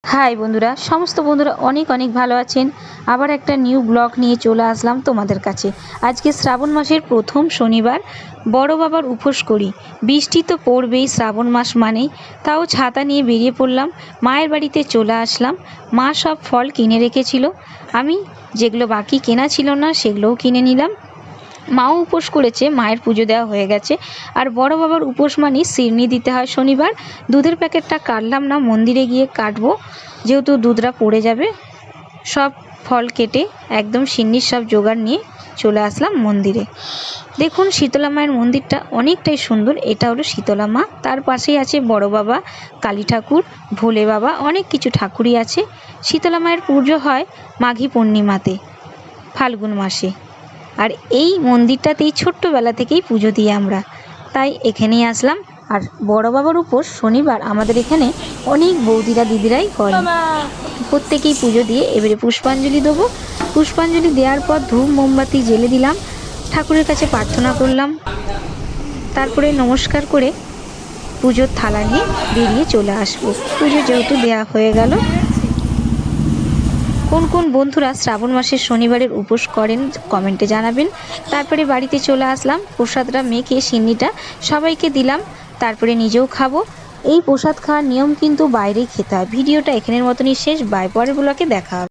High বন্ধুরা, সমস্ত বন্ধুরা অনেক অনেক ভালো আছেন। আবার একটা নিউ ব্লগ নিয়ে চলে আসলাম তোমাদের কাছে। আজকে শ্রাবণ মাসের প্রথম শনিবার, বড় বাবার উপোস করি। বৃষ্টি তো পড়বেই শ্রাবণ মাস মানেই, তাও ছাতা নিয়ে বেরিয়ে পড়লাম। মায়ের বাড়িতে চলে আসলাম। মা সব ফল কিনে রেখেছিল, আমি যেগুলো বাকি কেনা ছিল না সেগুলোও কিনে নিলাম। মাও উপোস করেছে, মায়ের পুজো দেওয়া হয়ে গেছে। আর বড় বাবার উপোস মানে সিরনি দিতে হয় শনিবার। দুধের প্যাকেটটা কাটলাম না, মন্দিরে গিয়ে কাটবো, যেহেতু দুধটা পড়ে যাবে। সব ফল কেটে একদম সিন্নির সব জোগাড় নিয়ে চলে আসলাম মন্দিরে। দেখুন শীতলা মায়ের মন্দিরটা অনেকটাই সুন্দর। এটা হলো শীতলা মা, তার পাশেই আছে বড় বাবা, কালী ঠাকুর, ভোলে বাবা, অনেক কিছু ঠাকুরই আছে। শীতলা মায়ের পুজো হয় মাঘী পূর্ণিমাতে, ফাল্গুন মাসে। আর এই মন্দিরটাতেই ছোট্টবেলা থেকেই পুজো দিই আমরা, তাই এখানেই আসলাম। আর বড় বাবার উপোস শনিবার আমাদের এখানে অনেক বৌদিরা দিদিরাই করে, প্রত্যেকেই পুজো দিয়ে এবারে পুষ্পাঞ্জলি দেবো। পুষ্পাঞ্জলি দেওয়ার পর ধূপ মোমবাতি জ্বেলে দিলাম, ঠাকুরের কাছে প্রার্থনা করলাম, তারপরে নমস্কার করে পুজোর থালা নিয়ে বেরিয়ে চলে আসবো। পুজো যেহেতু দেওয়া হয়ে গেল। কোন কোন বন্ধুরা শ্রাবণ মাসের শনিবারের উপোস করেন কমেন্টে জানাবেন। তারপরে বাড়িতে চলে আসলাম, প্রসাদটা মেখে সিন্নিটা সবাইকে দিলাম, তারপরে নিজেও খাবো। এই প্রসাদ খাওয়ার নিয়ম কিন্তু বাইরেই খেতে হয়। ভিডিওটা এখানের মতনই শেষ, বাই, পরের ব্লগে দেখা হবে।